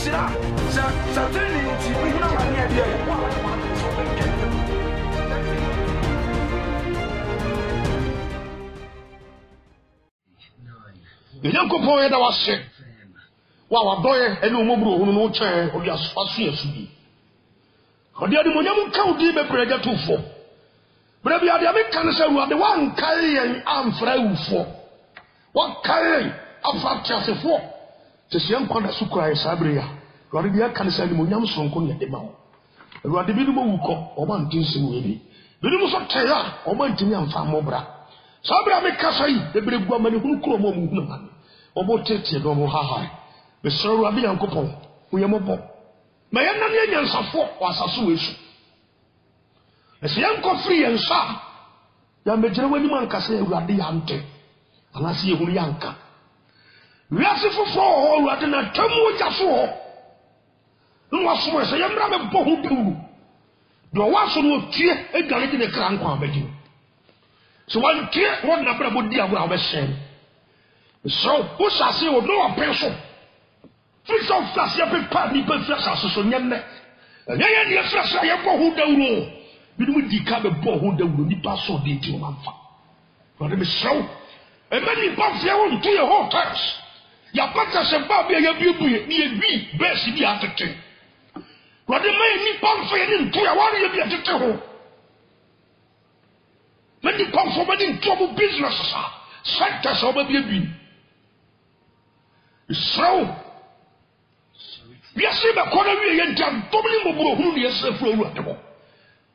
Mesira, certainly, we know my idea. The young couple that was sick. Wow, a boy and no more no chair or your spassi. Or the other one count deep a prayer to four. But if you are the Americans, you are the one carrying arm for. What carrying up for just four? Just young Conda Sukra Sabria. Rabia can send Munyam Sonko at the mouth. Radibidumo or one things in Willie. Bidumus of Terra or Montinian Famobra. Sabra make Casai, the brave woman who come on. Or more tete no more high. Mr. Rabbi and Copon, we are more. My Indians of four was a suish. As young free and sharp, young Major William Cassay Rabbi Ante, and I see Yanka. We are for four, rather than a term with a four. No one swears, I am rather bold. The ones who will tear a gallet in the crown comedy. So one tear, one number would be our same. So, who shall say, or no person? Fish of flash, every part, people flash us so young. And then flash, I have who don't know. We will decap a ball who don't need pass so detail. But it is so. And many buffs to your hotels. Your patas and Bobby, your beauty, be best in the attitude. What the man need pump for you to your warrior be at the table. Many pump for many trouble businesses are. Sectors over the so. We are saying that Cornelia and Jam Dominic who is a flow.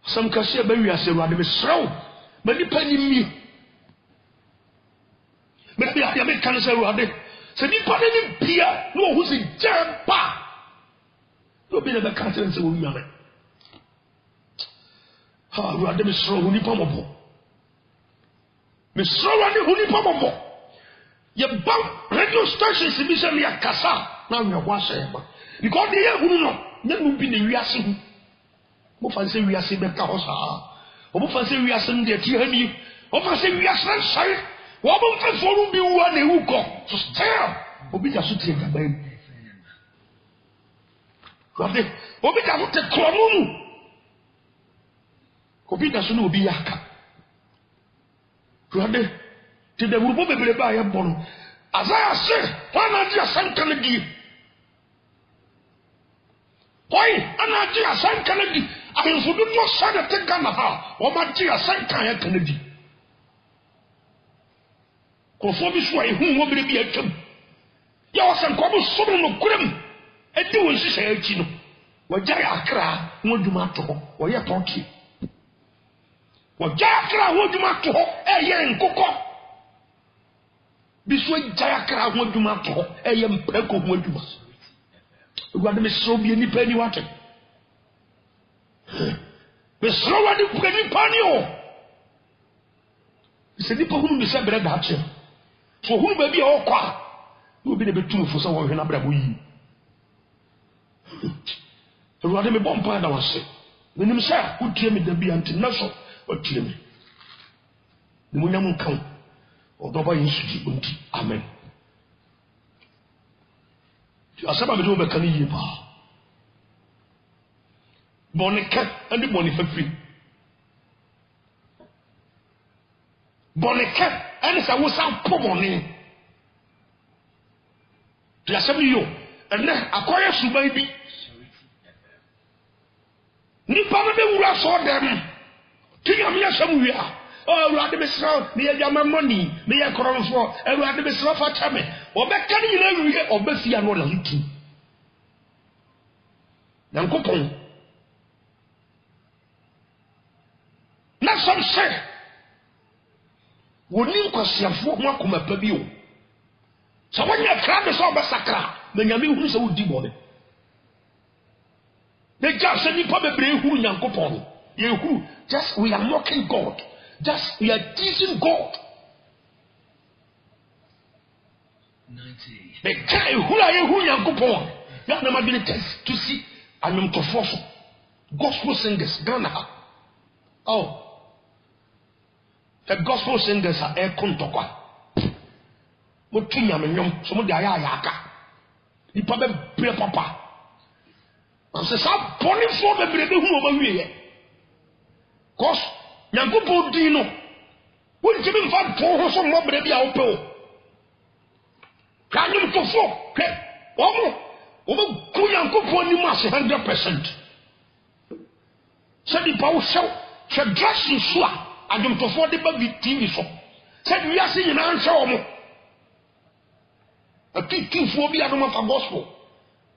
Some can say, maybe I say, rather, so. Many penny me. Maybe I make cancer rather. So you put in Pia, no, who's in jam pa. No, be the cancer and say, woman. Ah, rather, Miss Row, who nipamo. Miss Row, who nipamo. Your bump radio stations in Miss Mia Cassa. Now you're washing. Because the air who know, then will be the reason. What fancy we are saying the house. What fancy we are saying the tea. What fancy we are saying. What about for be one who go to stare? What be just to take a baby? What be just to take Clomu? What be just to be Yaka? Rather, to the woman be by a bone. As I say, one idea some Kennedy. Why? An idea some Kennedy. I would not say that take Ghana or my dear Saint Kennedy. Conforme sua who will be a tomb. You are some cobble someone of grim. And do as you say, Chino. What Jayakra would you matter or your talkie? What Jayakra would you matter? A young cocoa. This way Jayakra would you matter? A young peco would you must. Rather be so be any penny water. The slower the penny panio. It's a nipple whom you said bread hatcher. For whom may be all qua will be the betrue for someone who never will. The rather me bomb pine, I was sick. When himself would tell me the be until Nassau or tell me. The Munyamun count or the boy in Suji. Amen. You are some of the over Canadian bar. Bonnet cat and the money for free. Bonnet cat. And it's a was out poor money. There are some you, and then acquire some baby. Nippon will saw them. King of me somewhere. Oh, rather be slow, near your money, may I call for, and rather be slow for Tammy, or back can you know, or Bessie and one of you. Now, coupon. Not some say. Wouldn't you question for one come up a view? So when you crab the sober sacra, then you mean who's a woody body. They just said you probably who young coupon. You who just we are mocking God. Just we are teasing God. 90. The guy who are you who young coupon? You have never been a test to see and I'm to force gospel singers, Ghana. Oh. The gospel singers are air contokwa. What two yam, some of the ayaka. You probably play papa. say sa boni for bebrebe hu oba wiye cause nyankopon din no wontimi mfa to ho so mo bebrebe a wope o kanum to fo ke omo ku nyankopon ni mu ase 100% se di pa wo show se dress so a adum to fo de ba bi TV so se wi ase nyina nse omo ati fo bi adum fa gospel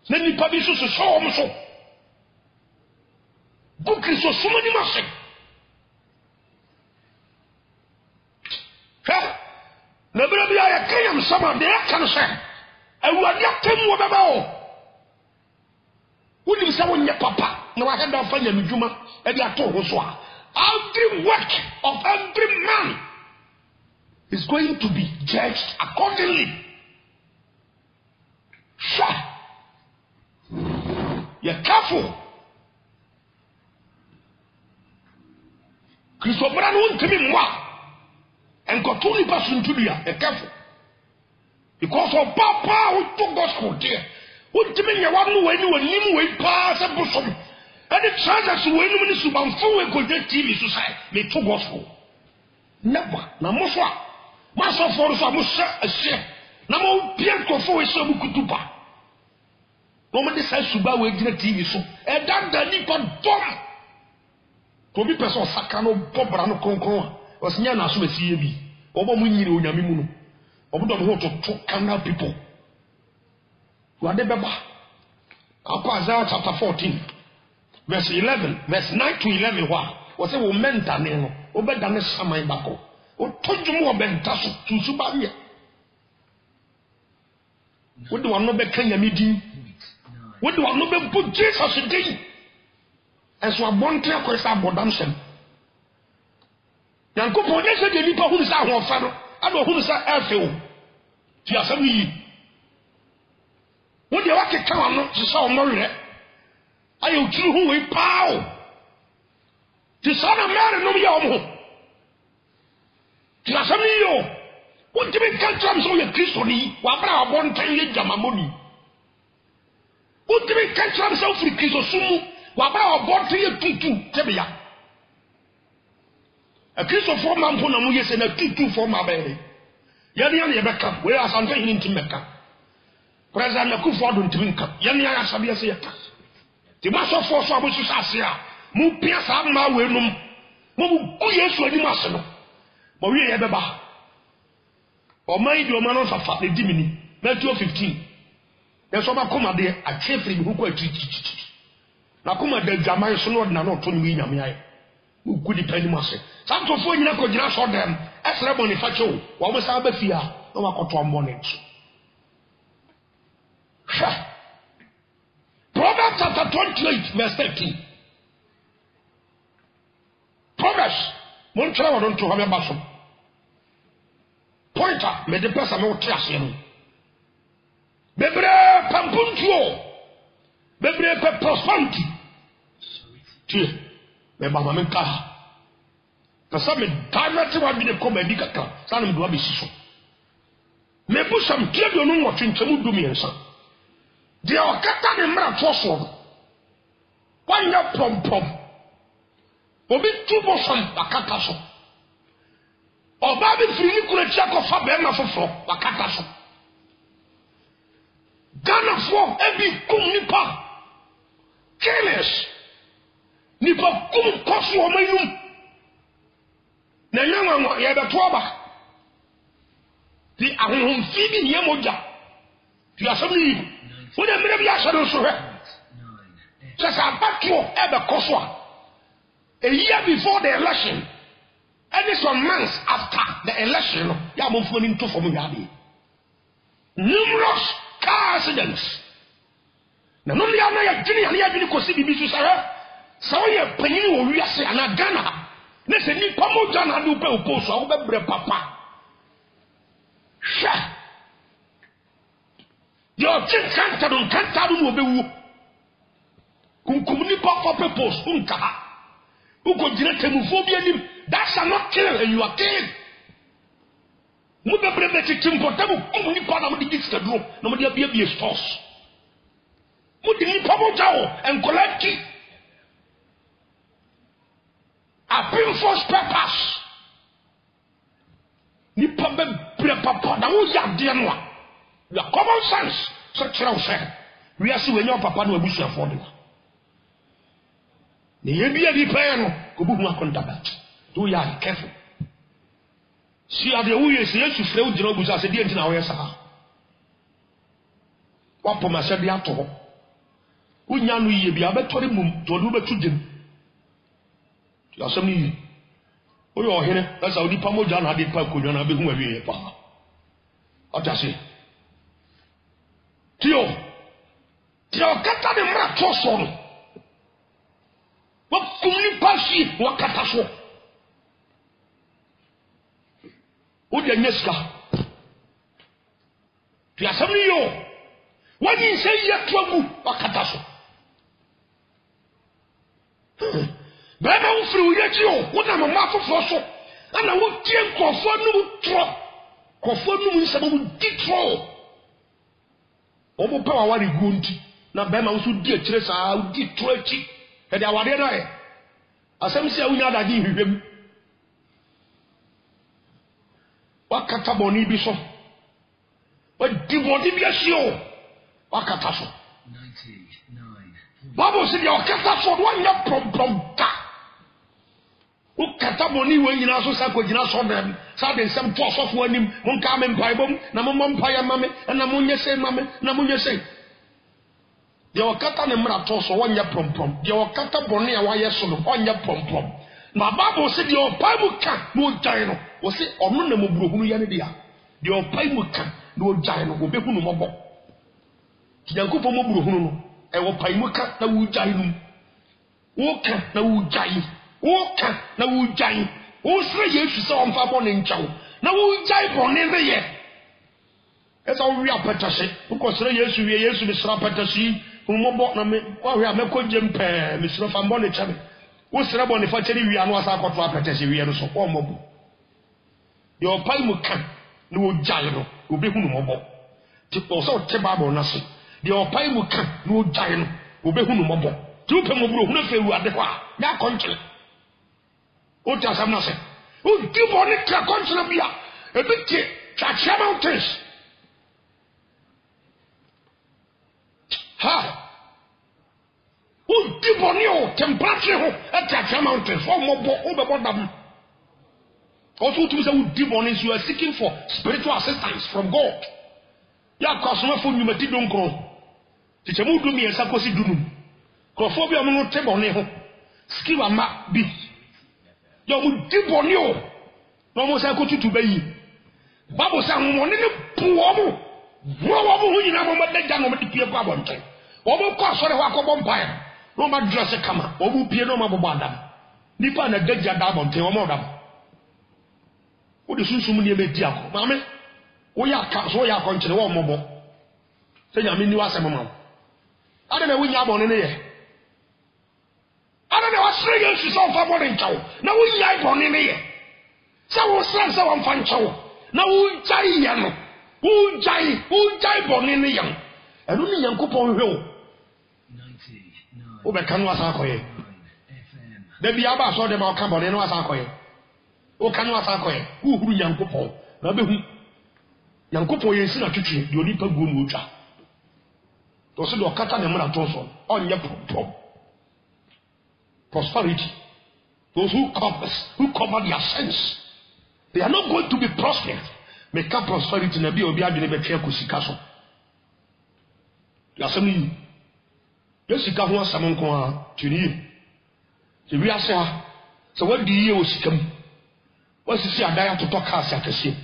na ni pa bi so so omo so bu Kristo so mani mase na bebrebe ya kayam sama de kan se awuade atem wo baba o woni se wonye papa na wa heda fa nya medjuma e bi ato ho so a every work of every man is going to be judged accordingly. You're careful. Christopher won't tell me what. And got only person to be careful. Because of Papa who took gospel there. Won't tell me one way you will way pass a bosom. And the chances when you minister about full go get TV society may to gospel. Never. Na moswa. Maso for so musa a share. Na mo bien ko fo so bu kutupa. No me decide suba we gina TV so. E dan da ni pa dom. To bi person saka no bobra no kronkron. O sinya na so asie bi. Obo mu nyire onyame mu no. Obodo ho to canal people. Wade beba. Isaiah chapter 14. Verse 11, verse 9 to 11 was a woman dane no. Obedane saman bako. O tojumu obenta so tusu ba me. Wode wano be kan yame din. Wode wano be bu Jesus din. Enso abonte akwesa abodam sem. Yankopon ye se de nipa hu sa ho fa no. Ado hu sa efe o. Ti asam yi. Wode wa ke kan no se sa o mo re. Ayo tru hu we pao. Ti sa na mere no ya o mo. Ti asam yi yo. Won't you can tram so ye Kristo ni wa bra abontan ye jamamoni. Won't you can tram so free Kristo sumu wa bra abontan ye tutu tebeya. A Kristo form man pona mu ye se na tutu form abere. Ya ni ye beka we asante hin ntimeka. President Akufo do ntimeka. Ya ni ya sabe se yeka. Ti ma so for so abosu sase a mu pia sa ma we num. Mo bu ku Yesu ani ma se no. Mo wi ye beba. O mai di o ma no fafa le dimini Matthew 15 e so ba koma de a chefri bi huko ati na koma de jaman so no na no to ni nyame aye ku di pani mase santo fo nyina ko jira so dem esre boni fa chewo wo mo sa ba fia no wa koto mbone nso Proverbs chapter 28 verse 13 Proverbs mon try wa don to ha me ba so Pointer, me de pesa me otiase no. Bebre pampuntuo. Bebre pe prosperity. Tie. Me baba me ka. Pesa me direct wa bi de ko ba di kaka. Sa na me do abi siso. Me bu sam tie bi onu wo twentwemu du miensa. De o kata ne mra to so. Wanya pom. Obi tubo sam akata so. Oba bi firi ni kura tia ko fa be ma foforo wakata so Ghana fo ebi kum nipa killers nipa kum koso o mayum na nyanwa ye be to ba di ahunhun fi bi ni emoja di asami wo de mere bi asado so he sasa batwo e be koso a year before the election and some months after the election, ya mo fun into for me yade. Numerous car accidents. Na no ya na ya gini ya gini ko si bibi so sare. Sa wo ye panyin wo wiase ana Ghana. Na se ni pamo Ghana do pe oposo wo be bre papa. Sha. Yo tin kanta do mo be wu. Kunkum ni papa purpose unka. Uko jira temufobia nim. That shall not kill and you are killing. Muda brebe chichimpo tabu kumuni pa na mudi gitsa dro na mudi abia bi stores. Mudi dini pamo jao and collect a painful purpose. Ni pambe papa na wo ya de no a. The common sense such a say. We are seeing your papa no abusu afọ de. Ne ye bia di pa no ko bu hu akonta. Do ya careful. See ade wo ye se Yesu frɛ wo gyina obusu ase de ntina wo yesa. Wa poma se de ato ho. Unya no ye bia betori mum to do betu dim. Ya asem ni. O yo hene asa odi pa moja na de pa konwa na be hu awie pa. Atase. Tio kata de mra to so no. Wa kumni pashi wa kata so. O de nyeska. Ti asem ni yo. Wani se ye twagu wa kata so. Baba wo firi wo yachi o, wo na mama afofo so. Ana wo tie nkofo no tro. Kofo no nsaba wo ditro. Omo pa wa wari gunti na bema wo so di akire saa wo ditro achi. E de awade no e. Asem si awunya adage hwehwem. Wakata boni bi so. Wa di bodi bi asi o. Wakata so. 99. Bible said your kata so one ya prom ta. O kata boni we nyina so sa ko nyina so dem. Sa de nsem to osofo anim, mon ka me mpai bom na mo mpai mame na mo nyese mame na mo nyese. De o kata ne mra to so one ya prom. De o kata boni a wa yeso no one ya prom. Na Bible said your pai mu ka no jan no. O se onu na mo burohunu ya ne dia. De o pai mu ka no jan no obehu no mobo. Yankopɔ mo burohunu no e wo pai mu ka na wo jan no. Wo ka na wo jan. Wo ka na wo jan. Wo sere Yesu se on fa bɔ ne nchaw. Na wo jan bɔ ne be ye. Esa wo wi apetase. Wo ko sere Yesu wi Yesu bi sere apetase. Wo mo bɔ na me wa wi ameko jem pe me sere fa bɔ ne chabe. Wo sere bɔ ne fa cheri wi anu asa akɔto apetase wi no so wo mo bu. Yo pai mu ka na wo jan no obehu no mo bɔ. Ti o so te Bible na se. De opai mu ka no gyae no obehu no mobɔ ti wo pɛm oburo hu na fewu ade hɔ a ya kɔnkyere o ta sam na se o di bɔ ne ka kɔnkyere bia ebi tie Twachia mountains ha o di bɔ ne o temperature ho Twachia mountains o mobɔ o bɛbɔ dam also to say o di bɔ ne you are seeking for spiritual assistance from God ya kwasoma fo nyumati donkro tichemu dumi esa kosi dunum krofo bi omo no tebone ho skiwa ma bi yo mu dibone o no mo sa ko tutu bayi babo sa mo ne puo mo wo ho nyina mo madaga no mede pie kwa bonte o mo ko asore ho akobọ mpae no ma dress kama o mu pie no ma bobo adam nipa na daga da bonte o mo dam o de sunsum ne medi akọ maame wo ya ka so ya kɔnkyere wo mmɔbɔ sɛ nyame ni wasɛm ma wo ade na wonya abɔ ne ye ade na wasere Yesu sɛ ɔfa bɔ ne nkyɛw na wonya bɔ ne ye sɛ wo srɛ sɛ wɔmfa nkyɛw na wogyae yɛ no wogyae bɔ ne yɛ ɛno ne Nyankopɔn hwɛ wo wobɛka no asa akɔyɛ da bia ba asɔ de ma ɔka bɔ ne no asa akɔyɛ woka no asa akɔyɛ wohuru Nyankopɔn na bɛhu Nyankopɔn yɛ sina twetwe de onipa guo no otwa to se do kata ne mra to so onye problem prosperity those who cover their sins they are not going to be prosperous make up prosperity na bi obi adwene betwe akosika so yasemi yesika ho asam nko a twini se wi ase ha se wadi ye osikam wasisi adaya to toka ase akese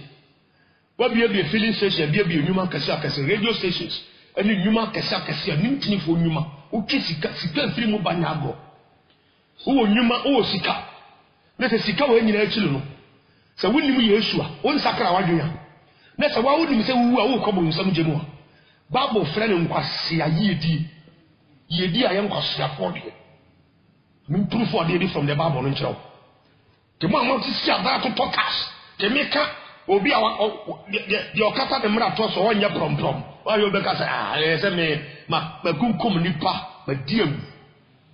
wabie be filling station bia be nyuma akese radio stations ani nyuma akese ani ntinifo nyuma o sika firi mu banya ago o nyuma o sika na se sika wa nyina akiri no se wonnim Yesu a won sakra wadwenya na se wa wonim se wuwu a wo kɔbɔ nsam gyemu a Bible frɛ ne nkwase yedi a yenkwase afɔde min proof of the from the Bible no nkyerɛw te mo amount si ada to podcast te meka obi a de okata de mra to so onye prom wa yo be ka say se ma kunkum nipa ma diem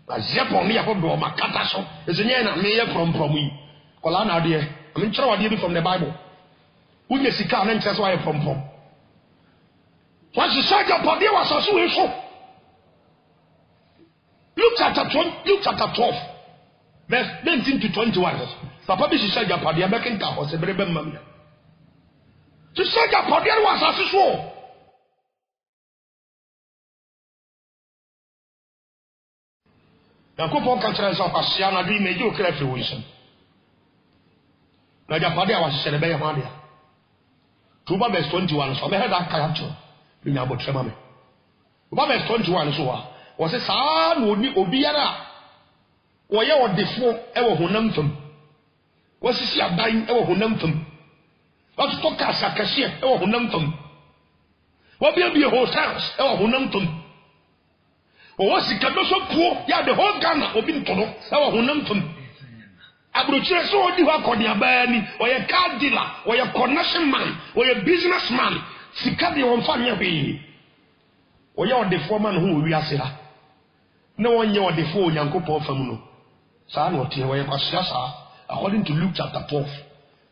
ma zepon ne yakodo ma kata so ezenye na me ye from yi kola na ade me nkyere wade bi from the Bible unye sika na nkyere so aye from once you search your body was also so Luke chapter 12 verse 19 to 21 papa bi search your body making ka ho se berebe mam to search your body was also so Yankopon kan kyerɛ sɛ akwasea na de meji okra fi wo nsɛm na japade a wahyehyɛ ne bɛyɛ ho ade Tuba verse 21 so bɛhɛ da kaya kyerɛ me nya abɔtrɛ ma me Tuba verse 21 so wa wɔse saa na oni obiara wɔyɛ ɔdefo ɛwɔ honam fam wɔsisi aban ɛwɔ honam fam wɔtotɔ kasa kɛseɛ ɛwɔ honam fam wɔbiabie hotels ɛwɔ honam fam Wasi kadoso puo ya the whole Ghana obi ntono e wo honam fam abrochire so odi ho akodi abani oye car dealer oye connection man oye businessman sika de won fa nya hwe oye odefo man ho wi ase ha na wonye odefo onyankopon fam no saa na otie oye kwasia saa according to Luke chapter 12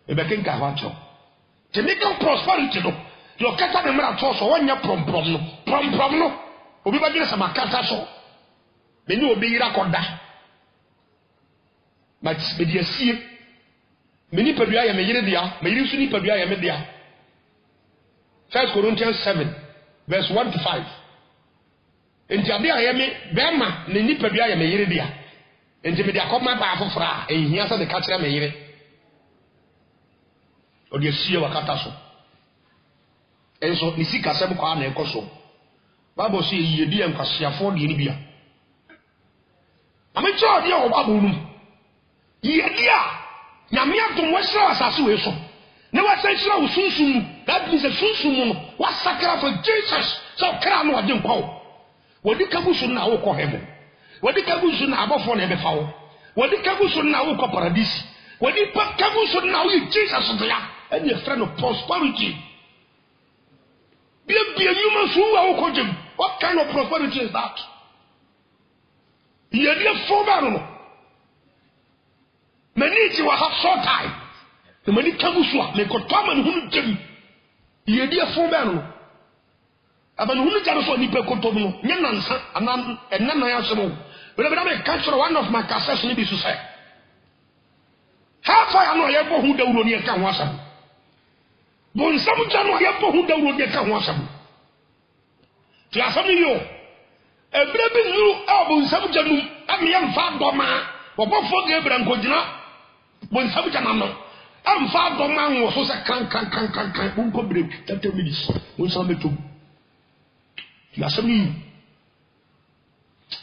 e be kenka ha cho technical prosperity no yo kata de mra to so wonya prom no obi ba gire sama kata so meni obi yira koda but me dia sie meni padua ya me yire dia me yire su ni padua ya me dia 1 Corinthians 7 verse 1 to 5 enti ade a ya me bema ne ni padua ya me yire dia enti me dia koma ba afofra ehia sa de ka kire me yire o dia sie wa kata so enso ni sika sem kwa na ekoso Bible say yedi en kwasiafo de ni bia amecho de o Bible num yedi a nyame atom wasra asase we so ne wasanchira usunsun that means a sunsun no wasakra for Jesus so kra no ade nkwa wodi kabusu na wo ko heaven wodi kabusu na abofo na ebefa wo wodi kabusu na wo ko paradise wodi kabusu na wo Jesus do ya and your friend of prosperity be human so what kind of prosperity is that? You are for no. Many will have short time. The many kabuswa me kotama no hunu jam. You are for no. Aba no hunu jam so ni pe kotom no. Nya nansa anan enna na ya semo. But me catch one of my cassettes ni bi so say. How far no ye bo hu dawuro ni e ka ho asam. Bon samu jano ye bo hu dawuro ni e ka ho asam. Tia family o ebrebi nu abun sabujanu amiyam fa doma obofo gebra nkogina bon sabujana no am fa doma wo so se kan bun ko break 30 minutes won sa metum tia family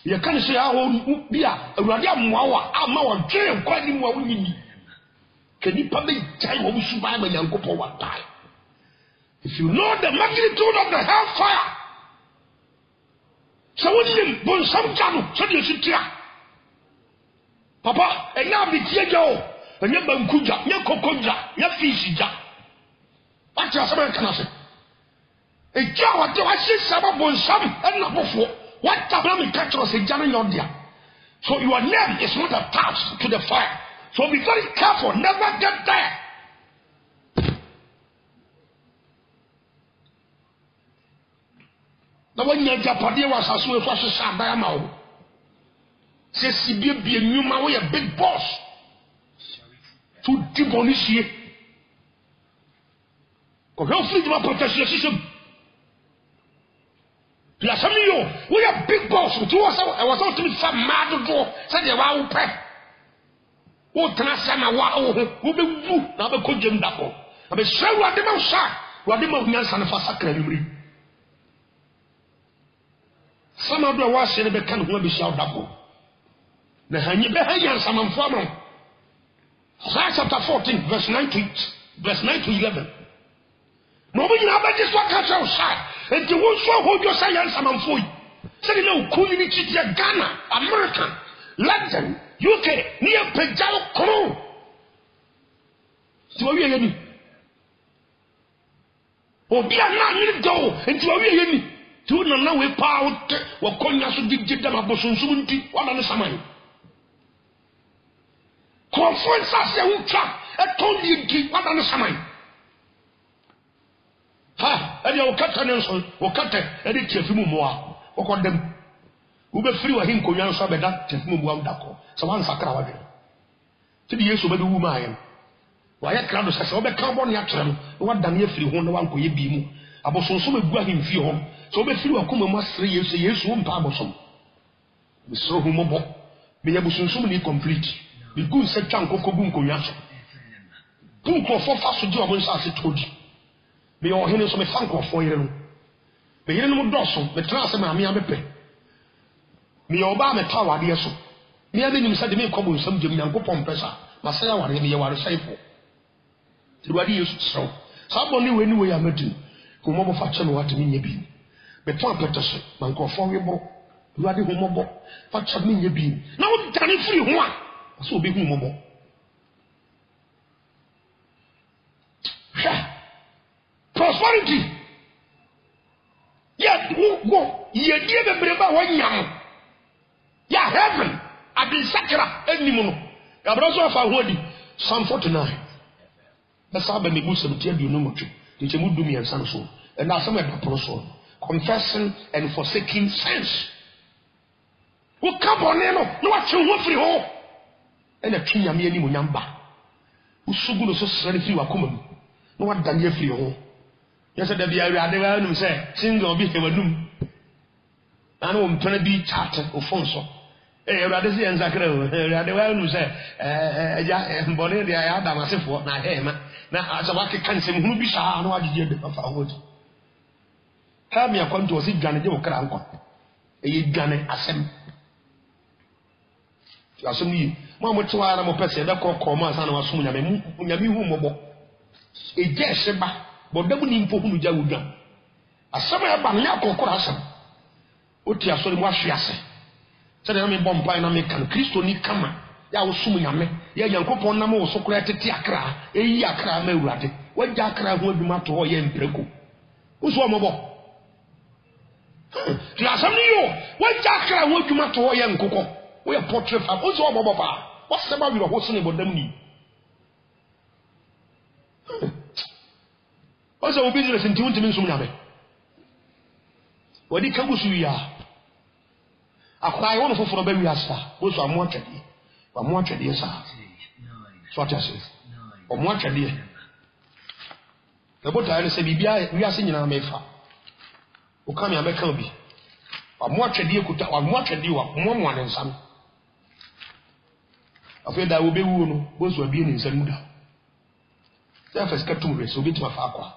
ye kan se aho bia awurade amoawa ama wo dwe kwani mu awo nyini kani pa be jai wo su ba ma nyankopon wa die. If you know the magnitude of the hellfire, so when bon samjano so de sitia papa enya bi tie jo enya bankuja nya kokonja nya fishija ati asema kana se eja wa de wa shisaba bon sam enna bofo what tabla catch us ejana nyodia. So your name is not attached to the fire, so be very careful, never get there. Na wanya japade wa saso e so hyehyɛ aban ma wo se sibie bie nyuma wo ye big boss to dibonisie ko ho fi di ma protection system la famille wo ye big boss to was out to be some mad do say de wa wo pɛ wo tena sama wa wo be wu na be ko jem dako na be hwe wa de ma sha wa de ma nyansa na fa sakra nimri. Some of the was in the can be shout double. The Hanya Behayan Saman Farmer. Chapter 14, verse 9 to 11. Nobody about this one catch outside. And you won't show who your science Saman Foy. Say no, community Ghana, American, London, UK, near Pejao Koro. So we are any. Or be a man go into a really. tu na na we pa out wa konya so digida mabosonso nti wada ne saman conference ase utwa etondi nti wada ne saman ha ade o kata ne so o kata ade tiafi mu moa o kodem wo be free wa hin konyan so be da tiafi mu moa ndako so wan sakra wa de ti di Yesu be wu ma yen wa ya krado sese o be kan bo ne atrem wa dan ye free ho ne wan koye bi mu abosonso be gu ahim fi ho so be free wa kuma mu asre Yesu mpa abosom be so hu mobo me ya bosonso ni complete be gu se twan kokogu nkonyan so punko fo fa so di o mo nsa se todi me yo hene so me fanko fo yire no me yire no mo doso me tra se ma me abepe me yo ba me tawa de so me ya benim se de me kobo nsam gem Nyankopon pesa ma se ya ware me ye ware saifo ti wadi Yesu so sabo ni we ya madu ko mo fa che no wat me nya bi me to apete so man ko fo we bro wadi ho mo bo fa che me nya bi na wo dane firi ho a so obi hu mo bo prosperity ya wo ye die bebreba wanyam ya heaven abi sakra enimu no gabro so fa hodi Psalm 49 esa ba me busem tie bi no motwe tie mu dum yansan so and na some da proso confessing and forsaking sins wo kabone no no wa twe ho firi ho ena twinyame enimu nyamba usugu no so sere firi wa komam no wa danye firi ho yes da bia wiade wa num say single bi ke wadum anu o mpena bi chat o phone so wiade se enzakra wiade wa num say ja mbone dia ya da masefo na hema na asawa ke kansem hunu bi sha no agije de fa hodi ha mi akwanto o si dwane je o kra nkwa dwane asem asem ni mo motwa na mo pese da kokko ma sa na wasum nyame mu nyame hu mobo eje seba bodamu ni mpo hunu ja wudwa asema ya ba na akokora asem oti asori mu ahwe ase se na me bompa na me kan Kristo ni kama ya wosum nyame ya Nyankopon na mo so kora tete akra eyi akra ma Awurade wagya akra ho adwuma to ho ye mpreko uso mobo ti asem ni yo wagya akra ho adwuma to ho ye nkokọ wo ye portrait fa uso mobo pa wasema wi ho so ne bodamu ni oso wo business nti ntimi nsum nyame wadi kagusu ya akwai wono foforo ba wi asa wo so amwatwede sa so atase amwatwede ebo ta ile se bibia wi ase nyina mefa o kam ya meka bi amwatwede kuta amwatwede wa momwa ne nsam afeda wo bewu no bo so abi ne nsam da ya first katum re so bit ma fa akwa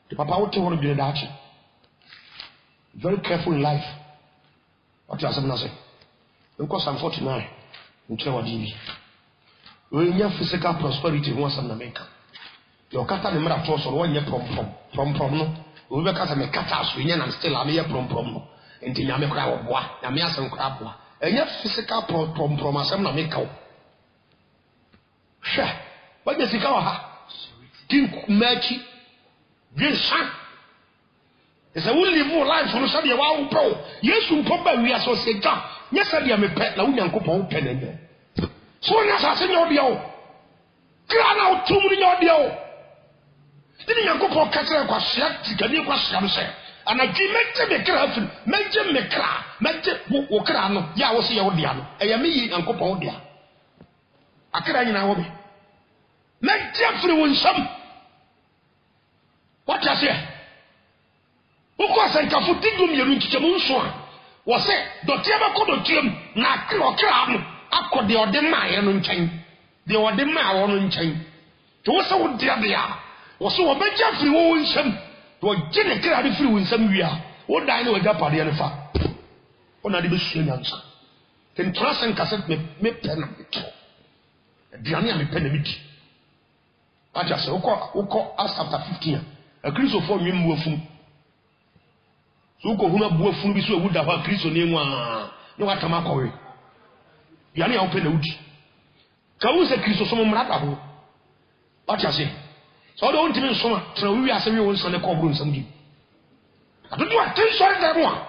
the papa wote wono bi da achi very careful in life what you are saying because Psalm 49 nche wadi we nya physical prosperity won sam na meka yo kata me mra to so won nya prom no we be kata me kata so nya na still am ye prom no enti nya me kra wo boa nya me asem kra boa enya physical prom asem na meka wo hwe wa je sika wa ha tin machi Vincent is a will live life for Sadia wow pro. Yes, you pop we are so sick. Yes, I am a pet, La Unyanko pen. So, yes, I send your deal. Clan out 2 million deal. Didn't Yanko catch a question? Can you question? And I give me careful, mention me cra, mention Wokrano, ya was your diano. I am me and Copodia. I can't know me. Make Jeffrey win some. What you say? Uko sanka futigum yeru nchichemu nso a wo se dotie ba kodotiam na akra no akode ode maaye no nchen de ode maa wo no nchen to wo se wo de ade a wo se wo beja firi wo nsam to gine kra de firi wo nsam wi a wo dan ne waga pade ne fa ona de be sua nyansa ten trasen kaset me pen na to diane a me pen na mi di aja se uko as after 15 a Kristo for me mbuafum so ko huma buafum bi so ewuda ho Kristo ne nwa ne watama kwawe ya ne a open na wudi ka wo se Kristo so mrada ho aja se so do ntimi nsoma tra wi ase wi won so ne ko bru nsam di I don't do attention that one.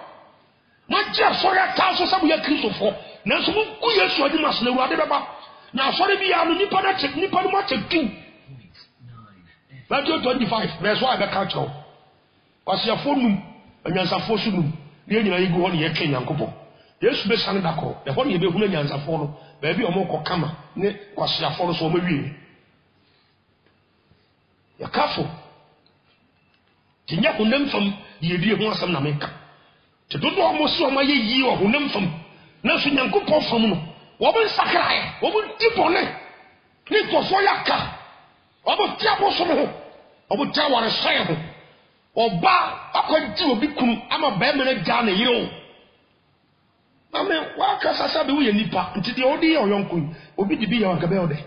Not just for that thousand some year Christopher. Now, so who you saw the master whatever. Now, sorry, be a Nippon much a king. Matthew 25, that's why I catch you. Was your phone and your fortune, near you go on your king and couple. Yes, best son that call. The one you be who answer follow, baby or more come, was your follow so maybe. You're careful. Tinya who name from the idea who was some Nameka. To do almost so my year or who name from nothing and good from woman Sakai, woman deep on it. Need for Foyaka. Obo tiabo so ho obo tawa re sai ho oba akwanti obi kum ama ba me na ja na yiro ame wa kasa sabe wo ye nipa nti de odi oyonko obi di bi ya waka be ode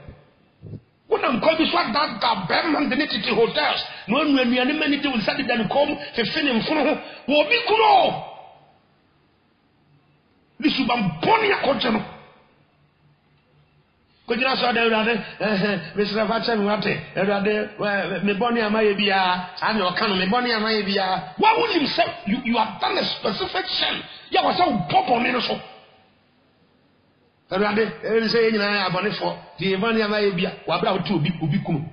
wona nko bi so da ba man de titi hotels no anuane mani de won sade dan kom fe fene mfunu ho wo obi kuno lisu bam boni akoje no Kojina so da Mr. Fatchen wate me boni amaye bia and your can me boni amaye bia why would himself you have done a specific sin ya was so pop on it so erade say nyina abone for the boni amaye bia wa bra to obi kum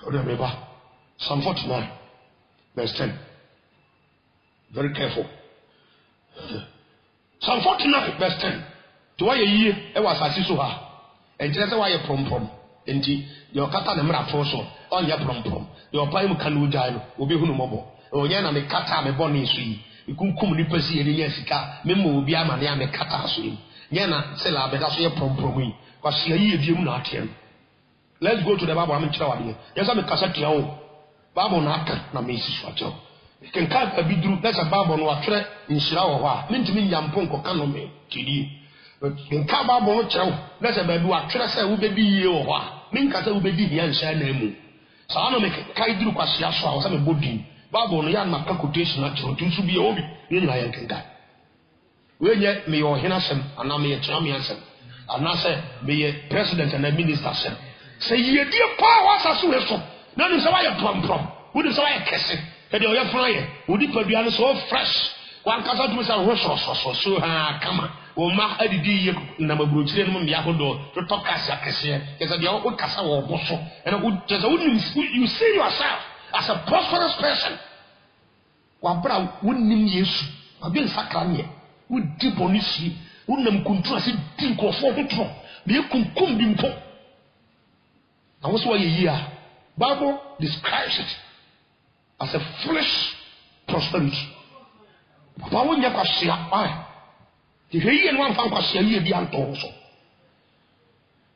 remember Psalm 49 verse 10 very careful Psalm 49 verse 10. To why ye e was asiso ha. Enje se why prom. Enti your kata na mra fo so. On ya prom. Your pai mu kanu dai no. Obi hunu mobo. Onye na me kata me boni so yi. Ikunkum ni pesi ye nya sika. Me mo obi ama ne me kata so yi. Nya na se la beda so ye prom yi. Kwase yi ebiem na atem. Let's go to the Bible. I'm chira wade. Yes am kasa tia o. Bible na aka na me siso acho. Can can't be drew. That's a Bible no attract in Shirawa. Meant to me Yamponko canome, Kidi. But in Kababo chow, that's a baby attract say will be ye or what. Minkasa will be the answer name. So I don't make Kaidru Pasiasha or some body. Bible no yan maka quotation natural to be obi. Then I can die. When yet me or Henasem and I may a championsem. And I say be a president and a minister. Say ye dear powers as soon as so. None is why a prom. Who is why a kissing. Ede oya fry odi paduane so fresh wan kasa tu sa ho so ha kama o ma adidi ye na mabrochire no mia hodo to tokasa kese kesa dia o kasa wo boso and you see yourself as a prosperous person wa bra wonnim Yesu abi nsakra ne wo di bonisi wonnam kuntu ase di nkofo hotro be kunkum bi mpo na wo so wa ye a Bible describes it as a foolish prosperity. Papa won't get a share. The hay and one found a share ye be also.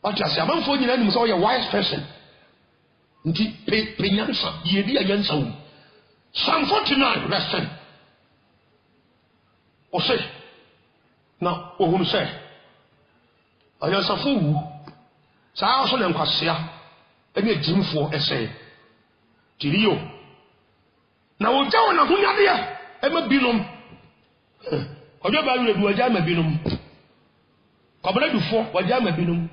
But as a man for you, and so a wise person. Penyansa, ye be against Psalm 49, verse 10. Or say, now, whom say, I am a fool. So I also am Cassia, and a Jim for essay. Tilio. Na wojawo na hunyade ya ema binom ojo ba ru waja ma binom kobra dufo waja ma binom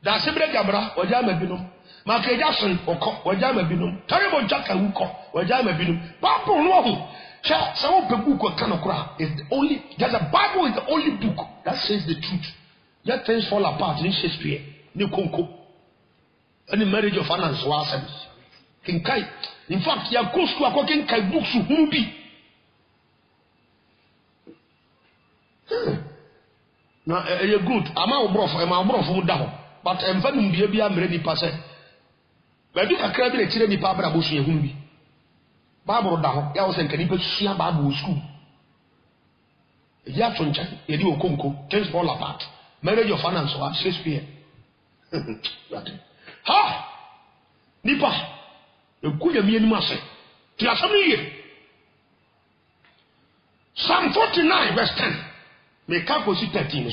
da sebre gabra waja ma binom ma ka jason okọ waja ma binom tarebo jaka wuko waja ma binom Bible no ho cha sawo pegu ko kanokora is the only there's a Bible is the only book that says the truth. Let things fall apart in Shakespeare ni konko any marriage of finance was kinkai. In fact, you go to a cooking kai books who be. Now, you're good. I'm a broth wood down. But I'm finding the baby I'm ready passe. But you can crab a chili papa bush who be. Barbara down, else and can you put Sia Babu school? Jackson, you do a conco, things fall apart. Marriage of finance or Shakespeare. Ha! Nipa. The good mean must say, Psalm 49, verse 10. May Capo sit 13.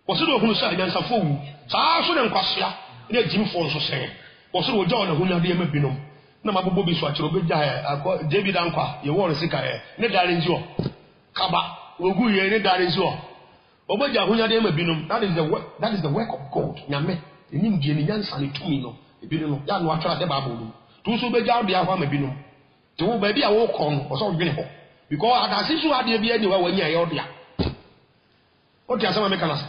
Was it who said against a fool? So I saw them Quasia, let Jim Falls was saying. Was it John who had the Mabinum? No, my Bobby Swatch, David Anqua, you want to see Kaya, Nedarinzo, Kaba, Ugu, Nedarinzo. Obaja who had the Mabinum, that is the work of God. Yame, the Nindian Yansani to me. Ebinom ya no atwa de Bible to so be jaw de ahwa ma binom to wo ba bia wo kon o so dwene ho because adase so ade bia ni wa wanya ye odia o dia sama me kana sa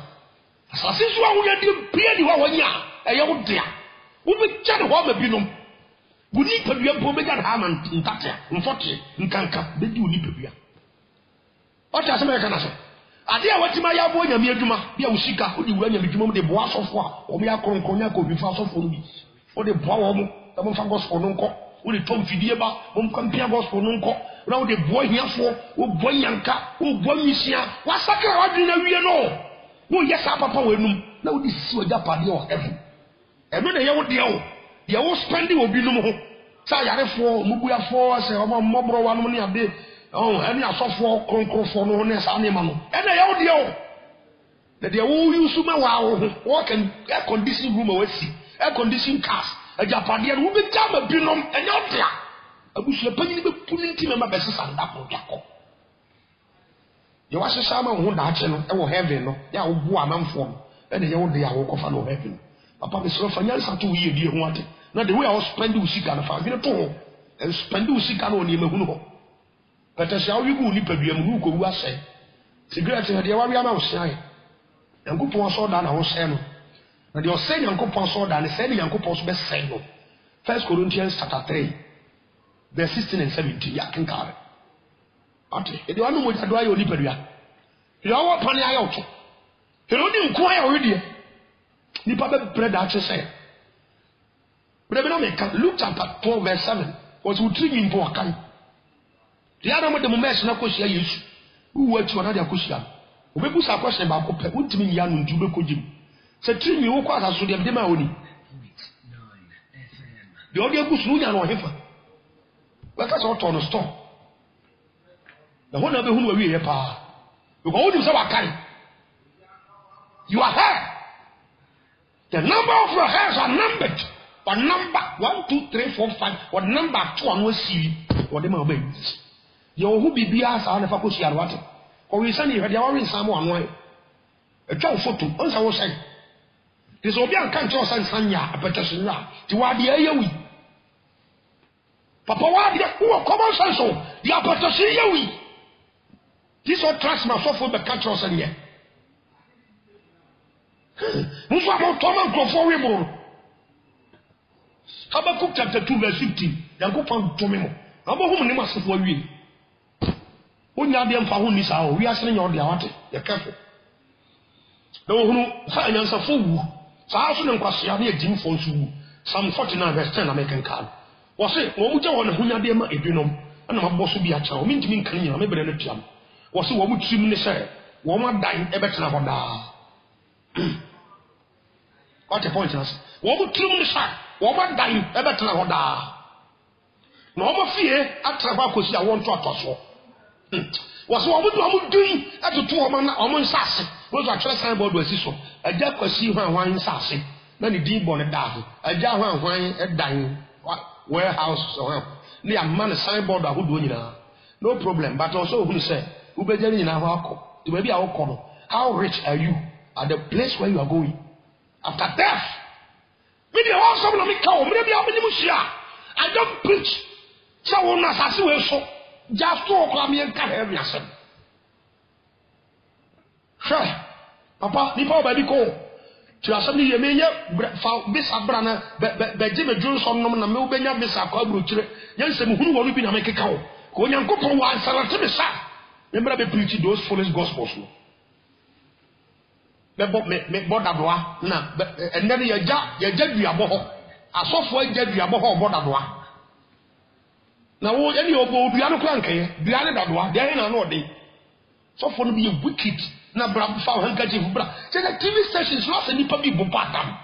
asase so a wo ya de bia ni wa wanya eye odia wo be ja de ho ma binom buni padua bo be ja de ha man ntatia mfote nkanka be di oni padua o dia sama me kana sa ade a watima ya bo nyame adwuma bia wo sika o di wura nyame adwuma mo de bo asofo a o me akronkronya ko bi fa asofo no bi o de bo wo mo mo fa gospel no nko wo de tom fidie ba mo kampia gospel no nko na wo de bo hiafo wo bo nyanka wo bo misia wa sakra wa dwena wie no wo yesa papa wo enum na wo di si oja pade o heaven eno de ye wo de o ye wo spend wo bi num ho sa yarefo mubuafo se o mmobro wa no ne ade any asofo konkrofo no ne sa ne ma no ene ye wo de o de wo yusu ma wa wo can air condition room we si air condition cars ajapade no be jama binom enye odia abusua panyin be puni nti mema be sesa ndako yakọ ye wa sesa ma ho da che no e wo heaven no ya wo bu amanfo no ene ye wo de ya wo kofa no heaven papa be so fanya sa to wie die ho ade na de we a spend usika na fa bi to spend usika na oni mahunu ho pata sha wi gu ni paduam hu ko wu asai cigarette de wa wi ama wo sai yankopon so da na wo sai no na de o sai yankopon so da ne sai de yankopon so be sai no 1 Corinthians chapter 3 verse 16 and 17 ya kan kare ate e de wanu mo jado ayo ni padua e o wa pane ayo to e o ni nko ayo we de ni pa be bread a che sai bre be na me kan Luke chapter 12 verse 7 was utri npo akan de ana mo de mo mes na ko sia Yesu wu ati wana de akosia obebu sa question ba ko pe untimi ya no ndu be ko jim se tri mi wo kwa sa so de ma oni de odi agusu nya no hefa waka so to no store na ho na be hu no wie ye pa because who do say wakai you are here the number of your hairs are numbered but number 1 2 3 4 5 what number 2 anu si what dem obey yo hu bibia sa na fa ko si arwate ko wi sani he dia wa wi samu anu ai e twa photo on sa wo sai this obi an kan tro san sanya apetasi na ti wa dia yewi papa wa dia ko common sense o dia apetasi yewi this all trust my so for the culture sanya muso amo toma nkofo we bro Habakkuk chapter 2 verse 15 yankopon tome mo abo hu ne masefo awie onya de mfa hu ni sa o wi asere nya o de awate ye kafo na ohunu sa anyansafo wu sa so ne nkwasea na ejimfo nso wu Psalm 49 verse 10 na meken kan wo se wo mu je wo ne hunya de ma ebinom na mabbo so bi acha o mintimi nkan nyina me bere na tuam wo se wo mu trim ne se wo ma dan e betena ho da what the point is wo mu trim ne sa wo ma dan e betena ho da na wo ma fie atra ho akosi a wo nto atoso wo se wo mu do wo mu dun atoto wo ma na wo mu nsase wo so atwere sign board wasi so aja kwasi ho anwan nsase na ni din bo ne da ho aja ho anwan e dan warehouse so ni amman sign board ahodo nyina no problem but also who say who be jeri nyina ho akọ to be bia wo kọ no how rich are you at the place where you are going after death me dey want some na me ka o me bia me mu hia I don't preach so wo na sase we so just to ko am yen ka heaven asem sure papa ni pa ba bi ko ti asem ni ye me ye fa bisa bra na be je me Johnson nom na me ubenya bisa kwa bruchire yansem hunu wo bi na me keka wo ko nyankopon wa ansarate me sa me bra be preach those foolish gospels me boda doa na enne ye ja duabo ho asofo ja duabo ho boda doa na wo eni obo dua no kranke dua ne dadoa de na no de sofo no be wicked na bra fa handkerchief bra say the TV stations not any people bo patam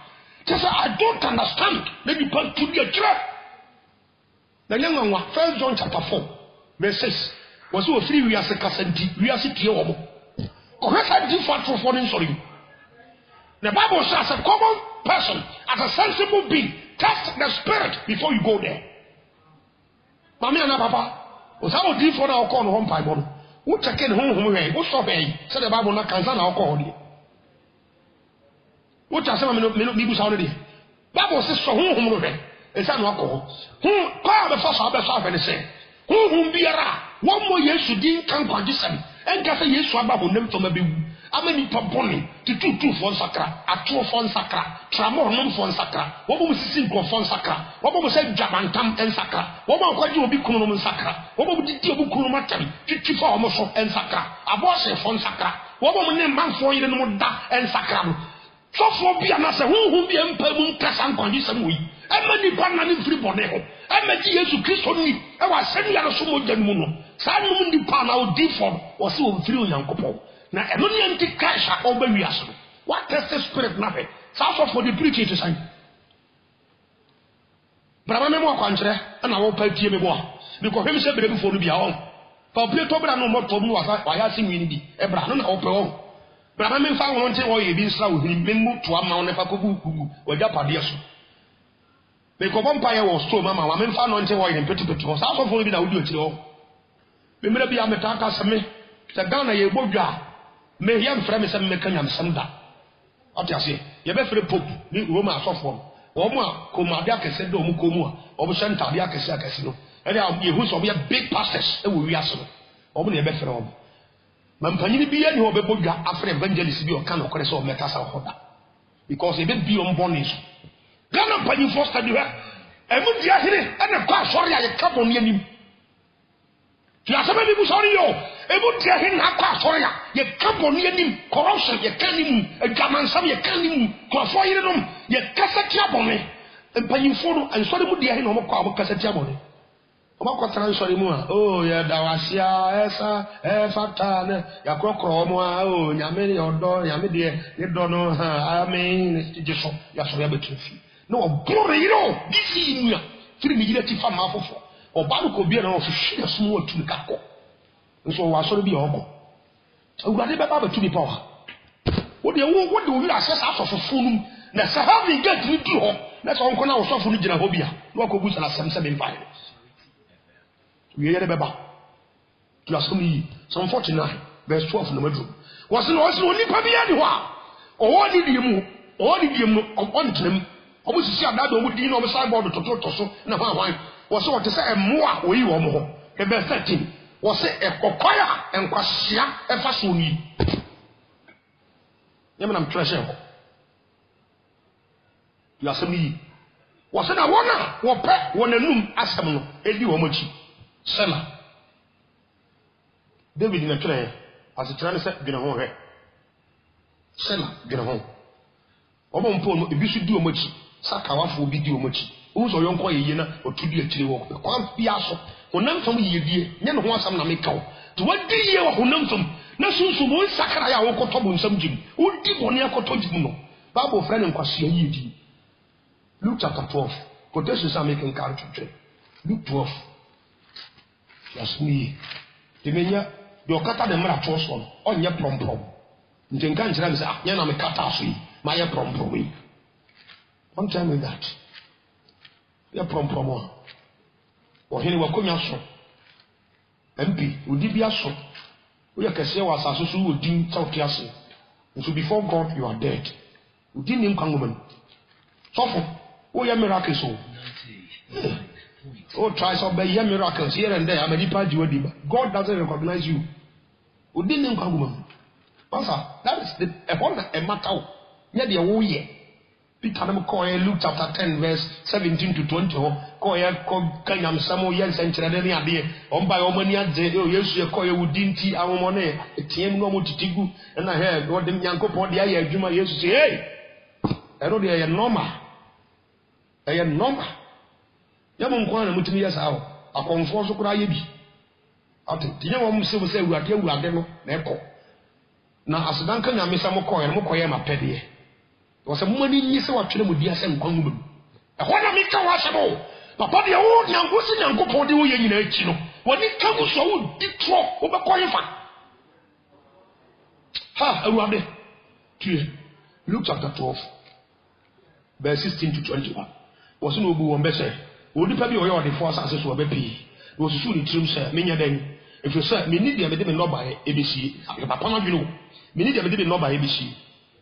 just I don't understand maybe people to the church na nyanwa 1 John chapter 4 verse 6 was o free we as kasanti we as tie wo mo o hesa different for no sorry the Bible says a common person as a sensible being test the spirit before you go there mama na papa o sa o different na o call no home pai bo wo cheke ne honhom we wo so be say the Bible na kansa na o call de wo cha se ma me bu sa no de Bible says so honhom no hwe esa no akọ kwa be fa so be so afene se honhom biara wo mo Yesu din kan kwadisem enka se Yesu aba honam to ma bewu amani paponi tutu fo nsakra ato fo nsakra tramo nom fo nsakra wo bo sisi nko fo nsakra wo bo se dwabantam ensakra wo bo kwaje obi kunu nom nsakra wo bo didi obi kunu matam tutu fo o mo so ensakra abo se fo nsakra wo bo ne manfo yire no da ensakra no so fo bia na se honhom bia mpamu nkasa nkwadisem wi amani kwana ni free body ho amaji Yesu Kristo ni e wa senu ya so mo janu no sa num ndi pa na odi fo wo se wo free onyankopon na eno ni anti cash a oba wi aso what is the spirit na be sa so for the preach to say braba me mo akwankyere na wo pa tie me bo a because him se bere fo no bia on pa play to bra no mo to mu wa ya sinwi ni bi e bra no na wo pe on braba me fa won nte wo ye bi nsra wo hini me mu to ama won fa ko bu wa ja pade so me ko bompa ye wo so mama wa me fa no nte wo ye peti ho sa so fo bi na wo di okire ho me mera bi ameta ka seme se Ghana ye bodwa me yam fra me se me kanyam sem da atiase ye be fere pope ni Roma asofo wo mo a komade akese do mo komu a obo shanta de akese no e dey ye hu so be big pastors e wo wi aso obo ne ye be fere obo mampanyini bi ye ni obo bodwa afre evangelist bi o kan okore so o meta sa hoda because e be bi on bonus Ghana panyin for study ha emu dia hire na kwa sorry ya carbon ni anim ti asaba bi bu sorry yo emu dia hire na kwa sorry ya carbon ni anim corruption ye kanim adwamansam ye kanim kwafo hire nom ye kasati abone panyin for no ansori mu dia hire no mo kwa mo kasati abone o ma kwa tran sorry mu a oh ya dawasia esa fata ne ya krokro mo a oh nyame ye odo nyame de ye do no ha amen jeso ya so ya betufi no bore you know this is new three million tifa ma fofo oba ko bia na ofisi na sumo atu kako nso wa so bi obo awurade be ba batu bi pa wa wo de wo asesa asofofo num na sahabi get ni di ho na so nko na osofo ni gina ho bia na ko bu sala sam sem mfa we yere be ba tu asomi Psalm 49 verse 12 na madu was no nipa bia ni ho a o di diemu on tenem obo sisi adado obo di na obo signboard to so na hwan wo se wote se emoa oyi wo mo ho e be 13 wo se ekokwaya enkwahia e fa so ni yemna mtreshe ho ya sami wo se na wona wo pe wonanum asem no edi wo mochi sema David na tire asitra ne se gina ho he sema gina ho obo mpo no ebisu di wo mochi sakawafo bi di omochi uzo yonko yeye na otudi akire wo kwa bia so honam fam yedie nye no ho asam na mekaw to wadi ye wo honam fam na sunsu mo sakara ya wo koto bo nsam jim udi bone akoto jim no Bible friend nkwase yedi Luke chapter 12 quotation sa making card to Luke 12 yasmi demenya do kata de mra to so onye promprom njenga njira mi sa nya na mekata aso yi ma ye promprom. One time with that. Ya promo. Or here we come so. MP, udi bia so. We kese wa asaso so udi tawkiase. So before God you are dead. Udi nim kangoman. So we are miracles so. Oh, try some be miracles here and there. Amadipa jiwadi. God doesn't recognize you. Udi nim kangoman. Pastor, that is the matter. Yeah, the wo ye. Peter Luke chapter 10 verse 17 to 20 kanyam samo yen sentrede ni ade omba omani ade Yesu ye koye wudinti awomone etiem no motitigu na he God nyankopon de aye adwuma Yesu say hey ero de ye normal yamo nkwa na mutimi yesa awo akonfo so kura ye bi ate tinye wo mse wo say awurade no na ekọ na asedan kanyam samo koye ma pede was a money nisi wa twere mu dia se nkwan mu e ho na meka wa se no papa de wo nyangosi nyankopon de wo ye nyina achi no woni ka mu so wo di tro wo be koye fa ha awurade tie Luke chapter 12 verse 16 to 21 was no obu won be se odi pa bi o ye odi fo asase so obepi wo susu ni trim se menya dan if you say me need me de me no ba e besie papa na dwene me need me de me no ba e besie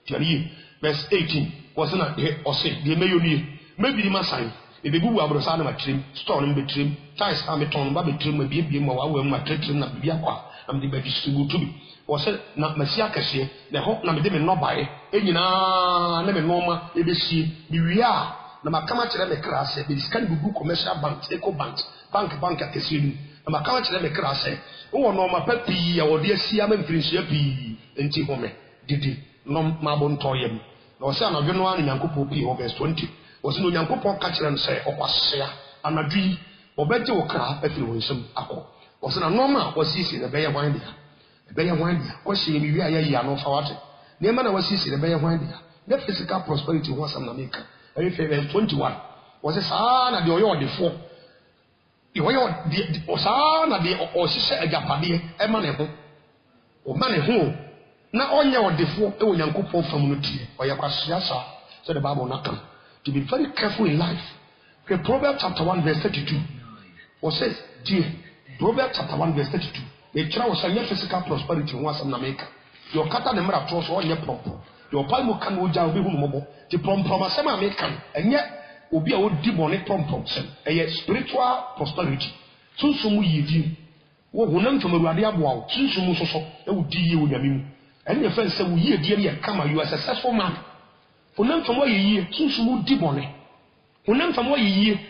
tiari verse 18 was na he ose de meyoni maybe my sign. If you go abroad, I am trim, stone in between, ties am a ton, baby trim, maybe be my trim, and be aqua, and the baby distribute to me. Was it not Messiah? The hope number them not buy, and you know, never normal, if you see, we are. Na kama chere me krase be scan gugu commercial banks eco banks bank akesiri na kama chere me krase wo no ma papi ya wo de asia ma mfirinhia pi enti home didi no ma bo ntoyem na wo se anadwo no an nyankopɔ pi ho verse 20 wo se no nyankopɔ ka chere no se okwasea anadwi obeje wo kra afiri wo nsem akɔ wo se na normal wo sisi na beye hwan dia ko hye mi wi ayi ya no fa wate ne ma na wo sisi na beye hwan dia the physical prosperity ho asam na make verse 21 was a son of the oil before. The oil, the son of the Osisa Agapadi, a man or man who not only your default, a young couple from Muti or Yapasiasa, said the Bible Nakam. To be very careful in life. Proverbs chapter 1, verse 32 was says, dear, Proverbs chapter 1, verse 32. The child was a physical prosperity once in America. Your cat and the matter of trust or your pump. Your palm can go down with mobile. The prom asema American, and yet will be a old demonic prom a yet spiritual prosperity. Sunsumu yidi. Wo hunam from a radiable, Sunsumu so, it would do you with Yamin. And your friends say, we hear dear come, you are a successful man. Hunam from what you hear, Sunsumu demonic. Hunam from what you hear,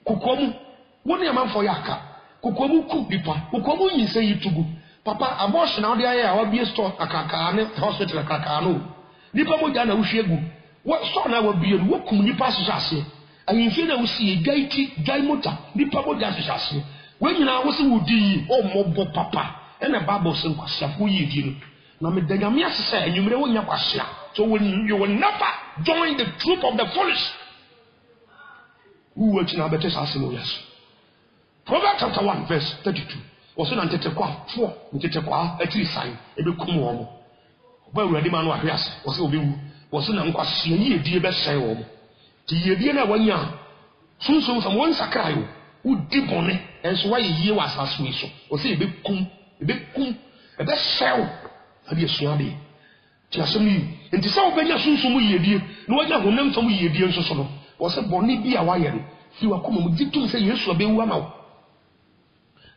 Kukomu, one your man for Yaka, Kukomu cook people, Kukomu you say you to go. Papa, abortion out there, I will be a store, a kakane, hospital, a kakano. Nipa mo jana ushegu what so na wo bie wo kum nipa sesase ayinfi na wo si gai mota nipa mo jana sesase we nyina wo se wo di o mobo papa e na bible se kwasiafo yi di no na me danyame asese enyumre wo nya kwasia so you will never join the troop of the foolish who watch na better sase no yes. Proverbs chapter 1 verse 32 was na ntete kwa 4 ntete kwa atiri sign e be kum wo mo ba urade ma no ahwease wo se obewu wo se na nkwase yi edie be sɛe wo mo ti yedie na wanya sunsun fam won sakrayo wo di bone enso wa yie wa asaso yi so wo se ebe kum ebe sɛe ade asuade ti asɛm yi enti sɛ wo benya sunsun mu yedie na wanya honam fam yedie nso so no wo se bone bi a wayɛ no fi wa koma mu ditum sɛ Yesu abewu ama wo.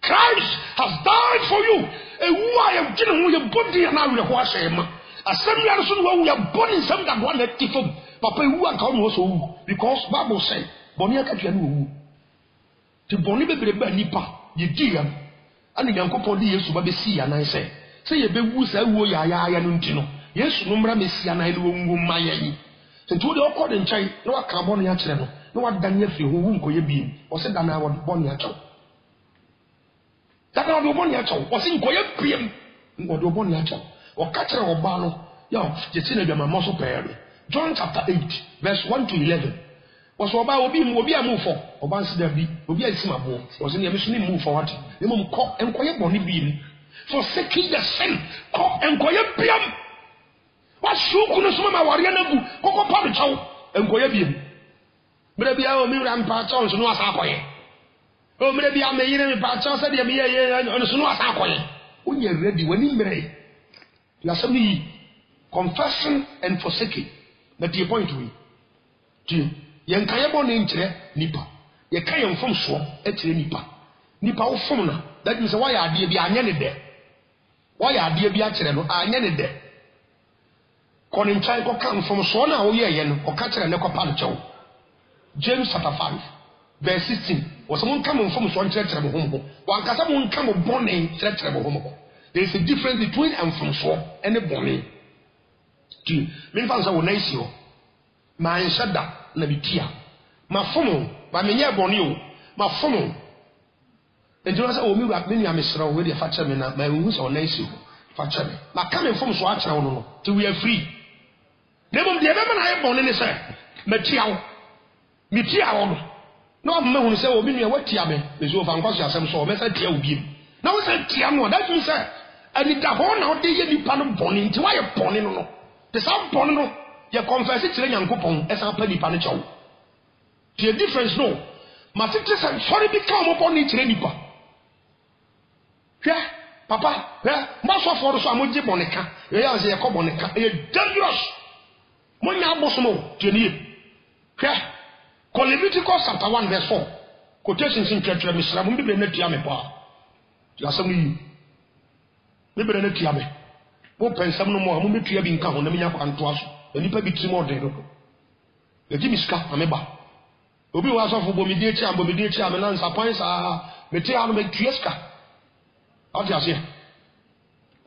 Christ has died for you. I am getting your body and I will wash him. A similar son who are born in some that one that different. Papa, who are come also because Bible said, Bonia Katianu. To Bonnie Baby Nipa, you dear, and the young couple years to Baby see and I say, a baby who say, Wo ya Nuntino. Yes, no Messi and I know my. And to the awkward and child, no Carbonia channel, no one Daniel who won't go be, or said that I was born your child. That I was born your child, was in Koya PM, or the born your child, or catcher or Bano, young, the synagogue, my muscle pair. John chapter 8, verse 1 to 11. Was about being will be a move for, or once there be, will be a simple, was in the mission move for what? The mum cock and quiet bonny beam. For seeking the sin, cock and quiet beam. What shoe couldn't swim my warrior, cocoa public chow, and quiet beam. Maybe I will be rampart on no as oh, maybe I may even pass on said, on a snow as when you're ready, when you marry. Lasami, confession and forsaking. That the point we. Yankayabon intre nipa. Yakayam from swamp etre nipa. Nipa o fomna. That means why are dear be anyane there? Why are dear be achero anyane there? Calling child ko come from Swana o yen or catcher and neco. James chapter 5, verse 16. Was someone coming from Swan church home? One someone come of bonny church home. There is a difference between and from Swan and a bonny. Me fans are nice you. My shada na bitia. Ma fomo, ma menye boni o. Ma fomo. Enti na say o mi wa me nia mesra we dey facha me na ma hu so nice you. Facha me. Ma come from so achira wo no. Till we are free. Nebom de be na ye boni ne say. Ma tia wo. Mi tia wo no. Na o me hu say o mi nia watia me. Me so fa nkwaso asem so o me say tia wo biem. Na wo say tia no. That means say ani da ho na o de ye nipa no boni nti wa ye boni no no. The same boni no. You confess it to Yankupon as a penny panicho. The difference no. My sister said, sorry, become upon each nipa. Yeah, Papa, yeah, Master for the Samuji Bonica, yes, a cobonica, a dangerous. Monia Bosmo, Jenny. Yeah, Leviticus chapter 1 verse 4. Quotations in church, Mr. Mumbi Netiame Pa. Yasami. Maybe Netiame. Open some no more, Mumbi Tiabin Kaho, Namia Quantuas, and Nipa Bitimo de Roko. The Jimiska, Ameba. Obi was off of Bomidicha and Bomidicha, Melanza Points are Metiano Metriesca. I'll just say.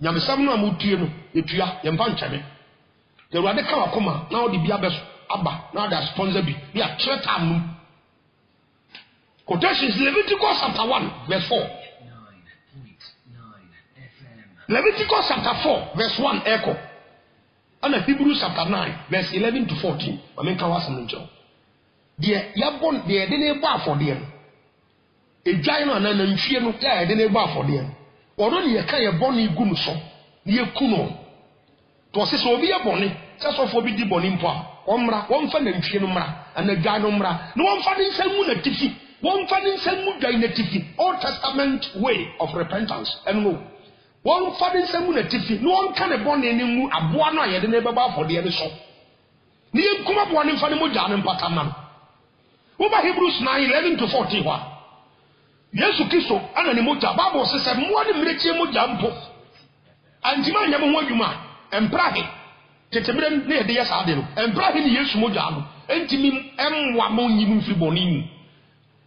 Yamisamna Mutino, Etia, Yampanchame. The Radical Coma, now the Biabas Abba, now the sponsor be. We are Tretam. Quotations Leviticus chapter 1, verse 4. 9.9 FM. Leviticus chapter 4, verse 1, echo. And Hebrews chapter 9, verse 11 to 14. I mean, Kawasan. Dear Yabon, dear didn't bar for them. A giant and a fear no care didn't bar for them. Or only a kind of bonny gunso, near Kuno. To assist will be a bonny, just for forbidden bonimpa, Omra, one fan and Fianumra, and a Ganomra, no one finding Selmuna Tiffy, one finding Selmuda in a Tiffy, Old Testament way of repentance, and no. One finding Selmuna Tiffy, no one can a bonny in a buana yet never bar for the other shop. Near come up one in Fanimujan and Pataman. Over Hebrews 9:11 to 14. Yesu Kristo ana ni moja Bible says mo ni mretie moja mpo. Antima nyam ho adwuma emprahe tetemre ne de yesa ade no emprahe ni Yesu moja no entimi emwa mo nyim mfiri boni mu.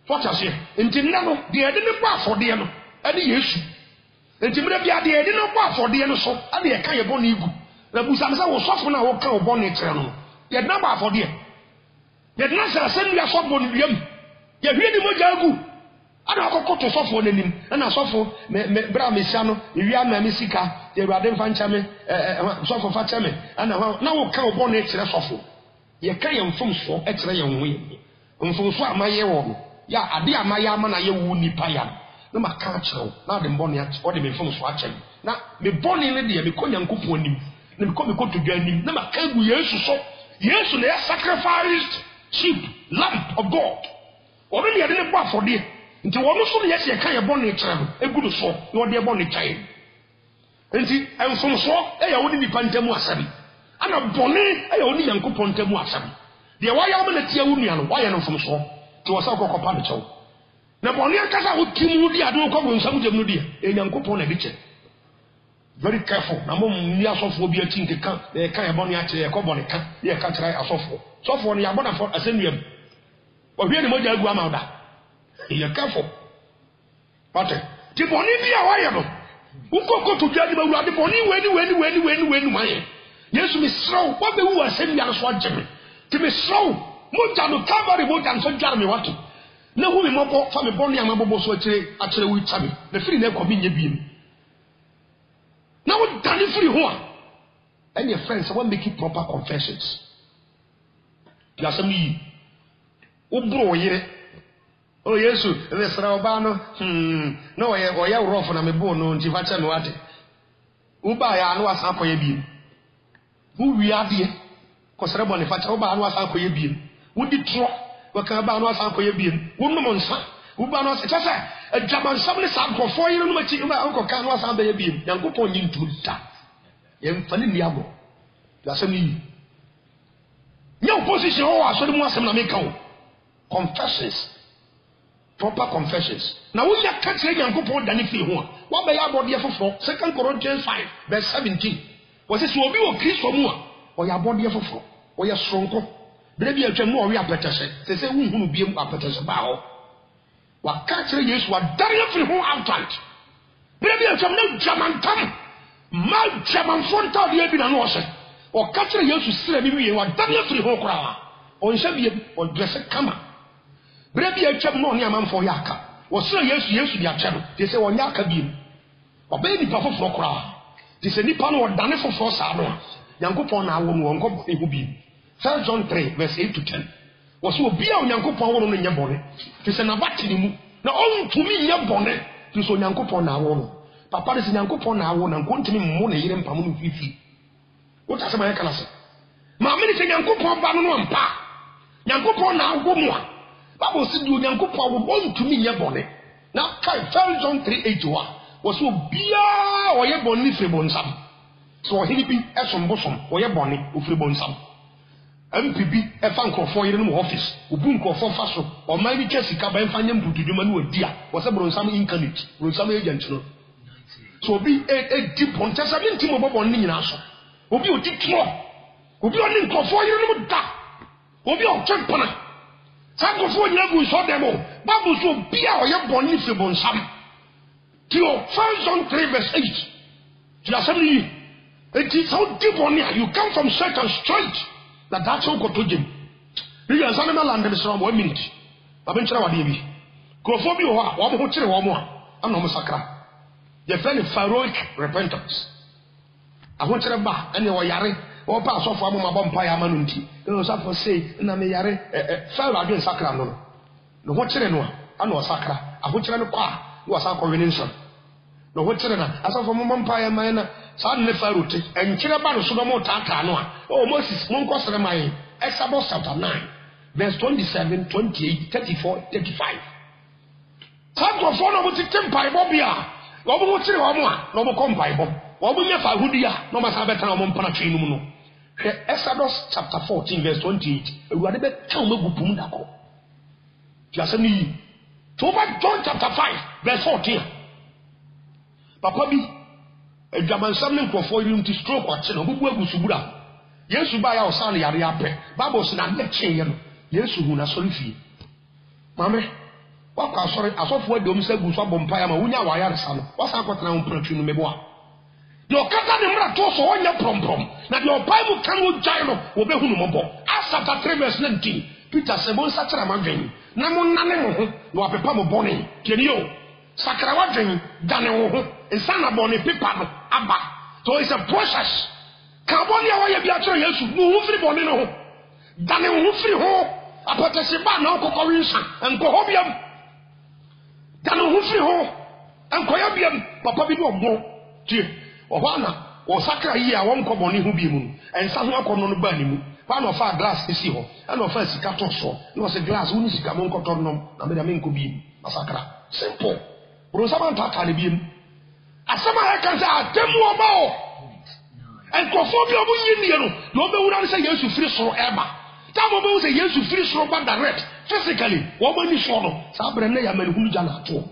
Fotase entinna no de ede ne kwa afode no ade Yesu. Entimre bia de ede no kwa afode no so ade e kan ye boni igu. Na busa msa wo sofo na wo kan wo boni tere no. Ye na ba afode. Ye na sa sen ya so boni biam. Ye hwie ni moja agu. Ana akoko to sofo nanim na sofo me bra mesiano ewia ma mesika ye ruade mfa nchame sofo fa chame ana na wo ka obo na ekire sofo ye ka ye mfomso ekire ye nwe mfomso amaye wo ya ade amaye ama na ye wu nipa ya na maka kire na de mbone ya o de me mfomso ache na me bone ne de me konya nkopon anim na me ko to dwa anim na maka gu Yesu so Yesu na sacrificed sheep lamb of God obi ne de ne bo afode nti wono so ne yesi kan ye bone kire egudu so na ode bone kire nti enfomso eya woni nipa ntamu asabi ana bone eya woni yankopon ntamu asabi de waya wo na tie wo nua no waya no enfomso ti wo sa kokopa de chew na bone akasa wo timu di ade ko nsam dem no di e yankopon na de che very careful na mo ni asofo bi ati nke kan e kan ye bone akire ye ko bone kan ye ka try asofo sofo no ya bona for asenuam o hwe ni moja agu amawda you're careful. But Tiboni be a wire. Who go to judge about the bony when my yes, Miss Slow, what the who are sending us one Jimmy. To Miss Slow, Mutano Cavalry would answer Jeremy Watty. No woman more from a bonny and mobile actually with Tabby. The free never convenient beam. Now what done it free one? And your friends won't make it proper confessions. Yasami Ubro ye. Oh Yesu, resra obano no oya rough na mebo no nti fa che me wate uba ya anu asan koye bi wu wi ade ko sere bo ne fa che uba anu asan koye bi wudi tro wo kan ba anu asan koye bi wo no nsa uba no se tese adjaman sam ne sa grofo yire no machi uba anko kan anu asan ba ye bi yankopon nyi ntuta ye mfani ni abo ya sami nye opposition o aso de mu asem na meka o confessions proper confessions. Now we are catching Yankopon Danifi one. What by our body for 2 Corinthians 5, verse 17. Was it so be a Christ for more? Or your body for or your strong. Maybe a general we are better said. They say who will be a better bow. What catching yes, what Daniel home outright. Maybe a German come. My German front out the Ebin and Washer. Or catching yes to slay me what Daniel home crowd. Or in Sabia or dress a camera. Brebi a chap no niam for yaka. Was so yesu dia chero. They say on yaka bi. Obey ni pafo for kra. They say nipa no dane for sa no. Yankopon na wo no onko e hu bi. 1 John 3 verse 8 to 10. Was so bia Yankopon wo no nya bone. They say na bati ni mu. Na on to me nya bone. They so Yankopon na wo no. Papa de Yankopon na wo na kontimi mu na yire mpam no fifi. What asema ya kana se. Ma me ni se Yankopon ba no ampa. Yankopon na wo mu a. Bible said you Yankopon will want to me ye bone. Now 1 John 3:8 was so bia or ye bone free bonsam. So he be esom bosom or ye bone ufri bonsam. MPB e fa nkrofo yire no office obu nkrofo fa so o man bi twasika ba emfa nyam dududuma no wadi a wo se bronsam incarnate bronsam agent no so obi e deep on tesa bi ntimo bobo ni nyina so obi odi tro obi oni nkrofo yire no da obi o twempana sa nkrofo nyina gu so demo babu so bia o ye bonni fe bronsam tio 1 John 3 verse 8 ti asemi it is so deep on here you come from Satan straight. That's all to Jim. You are Zanama land and from 1 minute. I've been trying to be. Crophobia, one more, one more. I'm no massacre. Your friend is heroic repentance. I want to have back and you are yare or pass off one my bumpire manunti. You know, some say, and I'm a yare, fell against Sacrano. No, what's it anymore? I know a sacra. I want to know qua was our combination. No, what's it? As of a bumpire man. Suddenly Farute and Chirabano Sudomo Tatanoa. Oh, Moses Monko Seremai, Exodus chapter 9, verse 27, 28, 34, 35. Some of one of the tempai Bobia, Lobo Chirama, Lobo Combibo, Wobuya Hudia, no Masabeta Mompanachinuno. Exodus chapter 14, verse 28. We are the best Chamugupundako. Jasani. Toba John chapter 5, verse 14. Papa B. A German something for 4 years to stroke or channel who will subura. Yes, you buy our son, Yariape, Babos and that chain. Yes, who na solifi. Mamma, what was sorry, as of what Dom said, was a bumpire, Unia Wayarsan. What's our got now production meboa? Your Catanera toss on your prom. That your Bible can gyro will be Hunumobo. As after 3 verse 19, Peter Sebon Sacramagin. Namon Nanemo, you are Pepamo Bonnie, Kenio. Sacrawajin, Dano, and Sana Bonnie Pipano, Abba. So it's a process. Carbonia, why you be a trail, no free bonino. Dano free ho, a Patasiba, no Cocorinsa, and Cohobium. Dano free ho, and Coyabium, Papa Bido Mo, Dear, or Wana, or Sacra here, one Coboni Hubimu, and Sanwa Conon Banimu. One of our glass is here, and of us Catoso, it was a glass, Unisicamon Cotonum, and the main could be Massacra. Simple. Rosamanta Calibium. As some I can say, I tell you about. And Cophobia Indian, nobody would say yes to free so ever. Tamabo say yes to free so but direct. Physically, woman is sort of Sabrina and Hulujana too.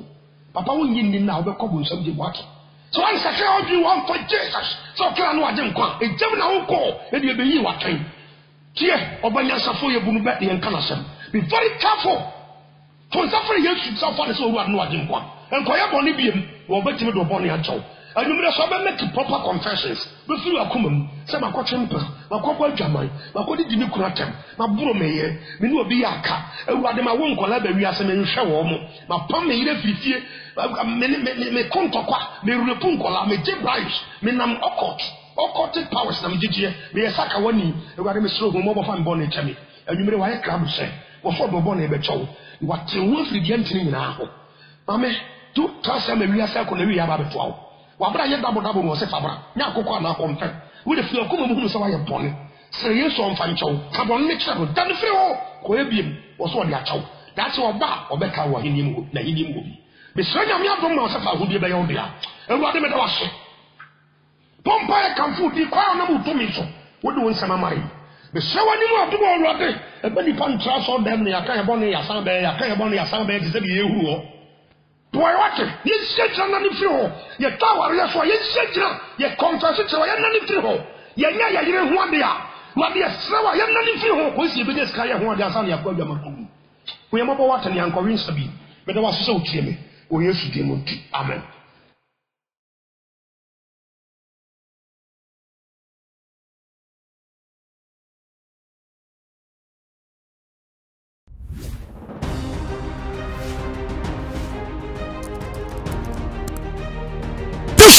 Papa won't in now the cobble something what. So I say, how do you want for Jesus? So can I didn't come. A Gemini call, and you'll be what time. Here, Obanya Safoya Bunubeti and Canasem. Be very careful. For suffering, you should suffer so what no I didn't want. And Koya Bonibium, or better to Bonnie and Joe. And you may make proper confessions. Before you are coming, some are cotton, my corporal Jamai, my body didn't cratem, my bromeye, me no be a car, and what my won't collaborate as a man show, my palm may refuse, me contoqua, me repuncola, me deep lives, me nam occulted powers, nam did me a sakawani, and what I may slow mobile fan bonnet to me. And you may why a crab say, or for Bonnie Becho, what the wolf regenting now. Mamma. 2 trust me we are circle we have about 12. Wabra ye double was a fabra. Nya kokwa na konfe. We the feel come mu so why born. Say yes on fancho. Carbon nature dan free ho. Ko ebiem was what dia chaw. That's what ba obeka wa hinim na hinim obi. Be sranya me adom na so fa ho bi be yo dia. Ewuade me da wase. Pompa e kan fu di kwa na mu to mi so. Wo de won sama mari. Be srawani mu adom ewuade. E be ni pan tra so dem na ya kan e bon ya san be ya kan e bon ya san be de se bi ehuru ho. Boy, what? You said you're not in free. You tower, yes, why you said you confess it, so you're not in free. You're not one day. What the Srawa, you're not in free. Who's the biggest guy who has on your program? We are more water and young Corinth to be, but I was so timid. We used to do. Amen.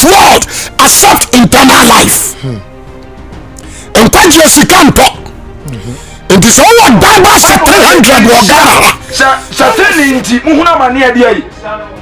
World accept internal life. And Patrick you can't talk. It is all Bible 300 Wagara. Certainly, Muhuna Mania.